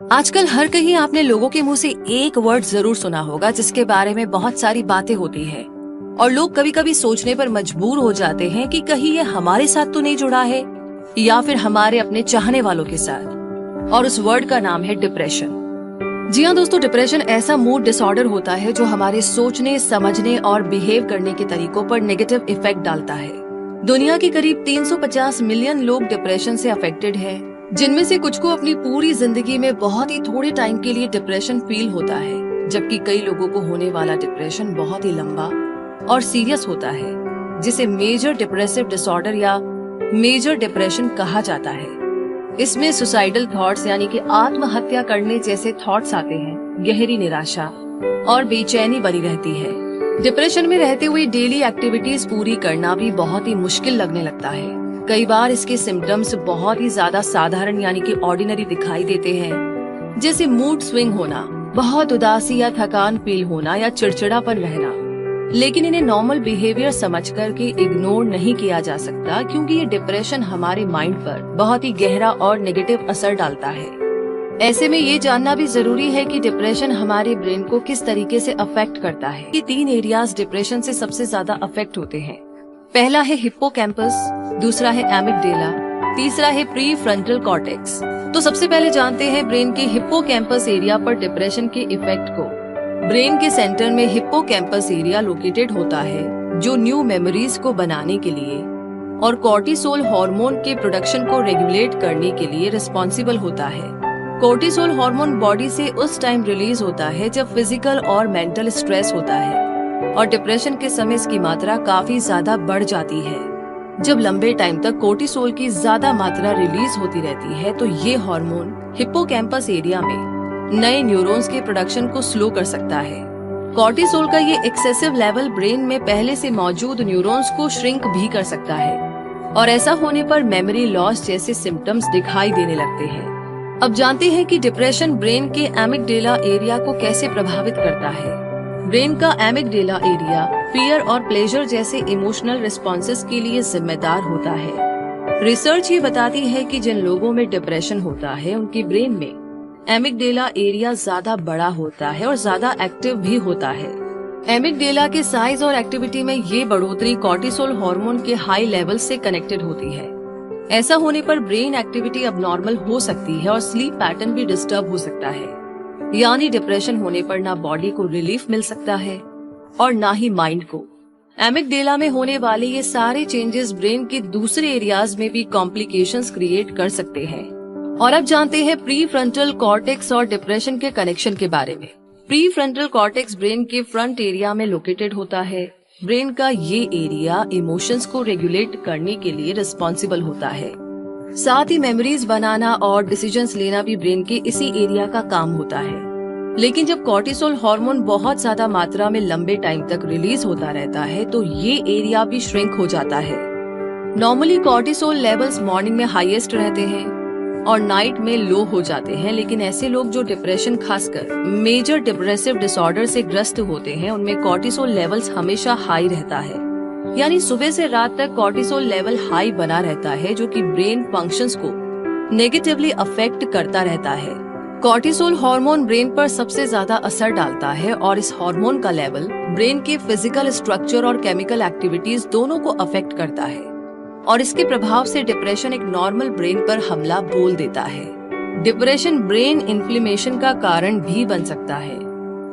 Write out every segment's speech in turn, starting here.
आजकल हर कहीं आपने लोगों के मुंह से एक वर्ड जरूर सुना होगा जिसके बारे में बहुत सारी बातें होती है और लोग कभी कभी सोचने पर मजबूर हो जाते हैं कि कहीं ये हमारे साथ तो नहीं जुड़ा है या फिर हमारे अपने चाहने वालों के साथ। और उस वर्ड का नाम है डिप्रेशन। जी हाँ दोस्तों, डिप्रेशन ऐसा मूड डिसऑर्डर होता है जो हमारे सोचने, समझने और बिहेव करने के तरीकों पर नेगेटिव इफेक्ट डालता है। दुनिया के करीब 350 मिलियन लोग डिप्रेशन से अफेक्टेड हैं, जिनमें से कुछ को अपनी पूरी जिंदगी में बहुत ही थोड़े टाइम के लिए डिप्रेशन फील होता है, जबकि कई लोगों को होने वाला डिप्रेशन बहुत ही लंबा और सीरियस होता है, जिसे मेजर डिप्रेसिव डिसऑर्डर या मेजर डिप्रेशन कहा जाता है। इसमें सुसाइडल थॉट्स यानी कि आत्महत्या करने जैसे थॉट्स आते हैं, गहरी निराशा और बेचैनी बनी रहती है। डिप्रेशन में रहते हुए डेली एक्टिविटीज पूरी करना भी बहुत ही मुश्किल लगने लगता है। कई बार इसके सिम्टम्स बहुत ही ज्यादा साधारण यानी कि ऑर्डिनरी दिखाई देते हैं, जैसे मूड स्विंग होना, बहुत उदासी या थकान फील होना या चिड़चिड़ापन रहना। लेकिन इन्हें नॉर्मल बिहेवियर समझ कर के इग्नोर नहीं किया जा सकता, क्योंकि ये डिप्रेशन हमारे माइंड पर बहुत ही गहरा और नेगेटिव असर डालता है। ऐसे में ये जानना भी जरूरी है कि डिप्रेशन हमारे ब्रेन को किस तरीके से अफेक्ट करता है। ये 3 एरियाज डिप्रेशन से सबसे ज्यादा अफेक्ट होते हैं। पहला है हिप्पोकैम्पस, दूसरा है एमिगडेला, तीसरा है प्री फ्रंटल कॉर्टेक्स। तो सबसे पहले जानते हैं ब्रेन के हिप्पोकैम्पस एरिया पर डिप्रेशन के इफेक्ट को। ब्रेन के सेंटर में हिप्पोकैम्पस एरिया लोकेटेड होता है, जो न्यू मेमोरीज को बनाने के लिए और कॉर्टिसोल हार्मोन के प्रोडक्शन को रेगुलेट करने के लिए रिस्पॉन्सिबल होता है। कॉर्टिसोल हार्मोन बॉडी से उस टाइम रिलीज होता है जब फिजिकल और मेंटल स्ट्रेस होता है, और डिप्रेशन के समय इसकी मात्रा काफी ज्यादा बढ़ जाती है। जब लंबे टाइम तक कोर्टिसोल की ज्यादा मात्रा रिलीज होती रहती है तो ये हार्मोन हिप्पोकैम्पस एरिया में नए न्यूरॉन्स के प्रोडक्शन को स्लो कर सकता है। कोर्टिसोल का ये एक्सेसिव लेवल ब्रेन में पहले से मौजूद न्यूरॉन्स को श्रिंक भी कर सकता है, और ऐसा होने पर मेमोरी लॉस जैसे सिम्टम्स दिखाई देने लगते हैं। अब जानते हैं कि डिप्रेशन ब्रेन के एमिगडेला एरिया को कैसे प्रभावित करता है। ब्रेन का एमिगडेला एरिया फियर और प्लेजर जैसे इमोशनल रिस्पॉन्सेस के लिए जिम्मेदार होता है। रिसर्च ये बताती है कि जिन लोगों में डिप्रेशन होता है उनकी ब्रेन में एमिगडेला एरिया ज्यादा बड़ा होता है और ज्यादा एक्टिव भी होता है। एमिगडेला के साइज और एक्टिविटी में ये बढ़ोतरी कॉर्टिसोल हार्मोन के हाई लेवल से कनेक्टेड होती है। ऐसा होने पर ब्रेन एक्टिविटी अबनॉर्मल हो सकती है और स्लीप पैटर्न भी डिस्टर्ब हो सकता है। यानी डिप्रेशन होने पर ना बॉडी को रिलीफ मिल सकता है और ना ही माइंड को। एमिगडेला में होने वाले ये सारे चेंजेस ब्रेन के दूसरे एरियाज में भी कॉम्प्लिकेशंस क्रिएट कर सकते हैं। और अब जानते हैं प्री फ्रंटल कॉर्टेक्स और डिप्रेशन के कनेक्शन के बारे में। प्री फ्रंटल कॉर्टेक्स ब्रेन के फ्रंट एरिया में लोकेटेड होता है। ब्रेन का ये एरिया इमोशंस को रेगुलेट करने के लिए रिस्पॉन्सिबल होता है। साथ ही मेमोरीज बनाना और डिसीजंस लेना भी ब्रेन के इसी एरिया का काम होता है। लेकिन जब कॉर्टिसोल हार्मोन बहुत ज्यादा मात्रा में लंबे टाइम तक रिलीज होता रहता है तो ये एरिया भी श्रिंक हो जाता है। नॉर्मली कॉर्टिसोल लेवल्स मॉर्निंग में हाईएस्ट रहते हैं और नाइट में लो हो जाते हैं, लेकिन ऐसे लोग जो डिप्रेशन खासकर मेजर डिप्रेसिव डिसऑर्डर से ग्रस्त होते हैं उनमें कॉर्टिसोल लेवल्स हमेशा हाई रहता है। यानी सुबह से रात तक कॉर्टिसोल लेवल हाई बना रहता है, जो कि ब्रेन फंक्शंस को नेगेटिवली अफेक्ट करता रहता है। कॉर्टिसोल हार्मोन ब्रेन पर सबसे ज्यादा असर डालता है और इस हार्मोन का लेवल ब्रेन के फिजिकल स्ट्रक्चर और केमिकल एक्टिविटीज दोनों को अफेक्ट करता है, और इसके प्रभाव से डिप्रेशन एक नॉर्मल ब्रेन पर हमला बोल देता है। डिप्रेशन ब्रेन इन्फ्लेमेशन का कारण भी बन सकता है।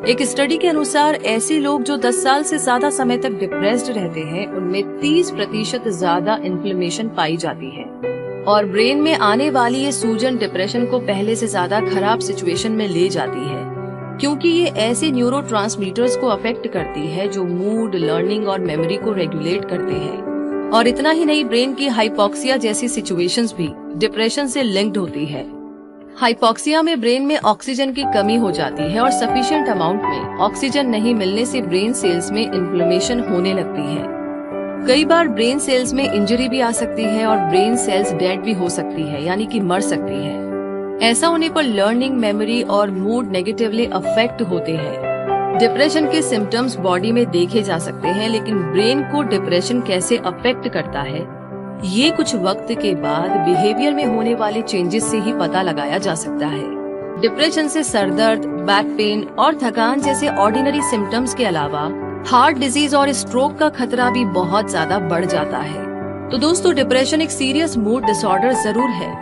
एक स्टडी के अनुसार ऐसे लोग जो 10 साल से ज्यादा समय तक डिप्रेस्ड रहते हैं उनमें 30% ज्यादा इन्फ्लेमेशन पाई जाती है, और ब्रेन में आने वाली ये सूजन डिप्रेशन को पहले से ज्यादा खराब सिचुएशन में ले जाती है, क्योंकि ये ऐसे न्यूरोट्रांसमीटर्स को अफेक्ट करती है जो मूड, लर्निंग और मेमोरी को रेगुलेट करते हैं। और इतना ही नहीं, ब्रेन की हाइपोक्सिया जैसी सिचुएशंस भी डिप्रेशन से लिंक्ड होती है। हाइपोक्सिया में ब्रेन में ऑक्सीजन की कमी हो जाती है और सफिशिएंट अमाउंट में ऑक्सीजन नहीं मिलने से ब्रेन सेल्स में इन्फ्लेमेशन होने लगती है। कई बार ब्रेन सेल्स में इंजरी भी आ सकती है और ब्रेन सेल्स डेड भी हो सकती है, यानी कि मर सकती है। ऐसा होने पर लर्निंग, मेमोरी और मूड नेगेटिवली अफेक्ट होते हैं। डिप्रेशन के सिम्टम्स बॉडी में देखे जा सकते हैं, लेकिन ब्रेन को डिप्रेशन कैसे अफेक्ट करता है ये कुछ वक्त के बाद बिहेवियर में होने वाले चेंजेस से ही पता लगाया जा सकता है। डिप्रेशन से सर दर्द, बैक पेन और थकान जैसे ऑर्डिनरी सिम्टम्स के अलावा हार्ट डिजीज और स्ट्रोक का खतरा भी बहुत ज्यादा बढ़ जाता है। तो दोस्तों, डिप्रेशन एक सीरियस मूड डिसऑर्डर जरूर है,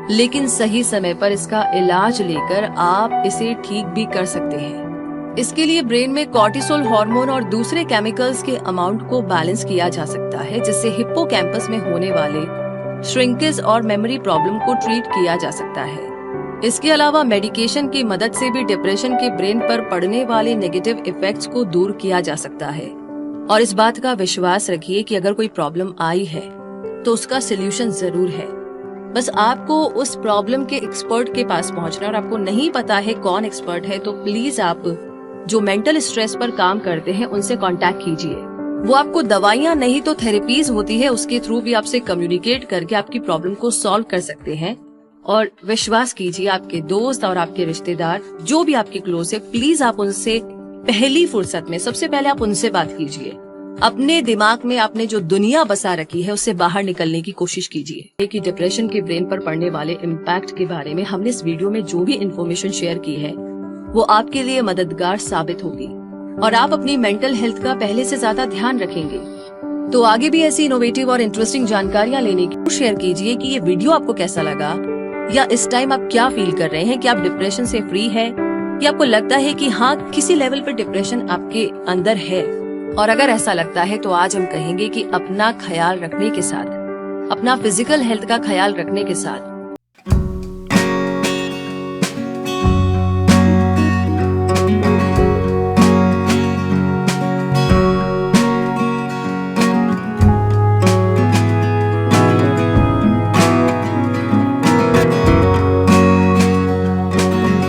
लेकिन सही समय पर इसका इलाज लेकर आप इसे ठीक भी कर सकते हैं। इसके लिए ब्रेन में कॉर्टिसोल हार्मोन और दूसरे केमिकल्स के अमाउंट को बैलेंस किया जा सकता है, जिससे हिप्पोकैम्पस में होने वाले श्रिंकेज और मेमोरी प्रॉब्लम को ट्रीट किया जा सकता है। इसके अलावा मेडिकेशन की मदद से भी डिप्रेशन के ब्रेन पर पड़ने वाले नेगेटिव इफेक्ट्स को दूर किया जा सकता है। और इस बात का विश्वास रखिए कि अगर कोई प्रॉब्लम आई है तो उसका सोल्यूशन जरूर है। बस आपको उस प्रॉब्लम के एक्सपर्ट के पास पहुंचना है, और आपको नहीं पता है कौन एक्सपर्ट है तो प्लीज आप जो मेंटल स्ट्रेस पर काम करते हैं उनसे कांटेक्ट कीजिए। वो आपको दवाइयां नहीं तो थेरेपीज होती है, उसके थ्रू भी आपसे कम्युनिकेट करके आपकी प्रॉब्लम को सॉल्व कर सकते हैं। और विश्वास कीजिए, आपके दोस्त और आपके रिश्तेदार जो भी आपके क्लोज है, प्लीज आप उनसे पहली फुर्सत में सबसे पहले आप उनसे बात कीजिए। अपने दिमाग में आपने जो दुनिया बसा रखी है उससे बाहर निकलने की कोशिश कीजिए। कि डिप्रेशन के ब्रेन पर पड़ने वाले इम्पैक्ट के बारे में हमने इस वीडियो में जो भी इन्फॉर्मेशन शेयर की है वो आपके लिए मददगार साबित होगी और आप अपनी मेंटल हेल्थ का पहले से ज्यादा ध्यान रखेंगे। तो आगे भी ऐसी इनोवेटिव और इंटरेस्टिंग जानकारियां लेने की शेयर कीजिए कि ये वीडियो आपको कैसा लगा, या इस टाइम आप क्या फील कर रहे हैं कि आप डिप्रेशन से फ्री है, या आपको लगता है कि हाँ किसी लेवल पर डिप्रेशन आपके अंदर है। और अगर ऐसा लगता है तो आज हम कहेंगे कि अपना ख्याल रखने के साथ, अपना फिजिकल हेल्थ का ख्याल रखने के साथ